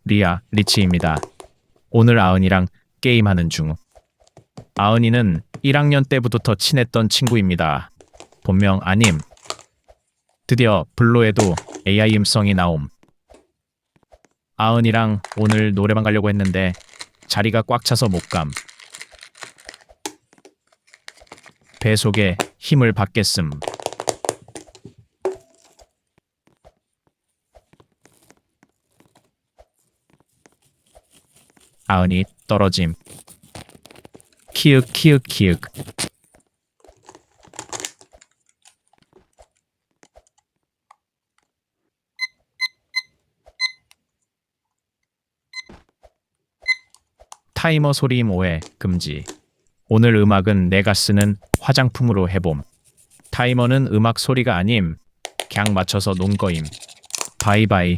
리아, 리치입니다. 오늘 아은이랑 게임하는 중. 아은이는 1학년 때부터 친했던 친구입니다. 본명 아님. 드디어 블로에도 AI 음성이 나옴. 아은이랑 오늘 노래방 가려고 했는데 자리가 꽉 차서 못 감. 배 속에 힘을 받겠음. 아은이 떨어짐. 키읔 키읔 키읔. 타이머 소리임 오해 금지. 오늘 음악은 내가 쓰는 화장품으로 해봄. 타이머는 음악 소리가 아님. 갱 맞춰서 논 거임. 바이바이.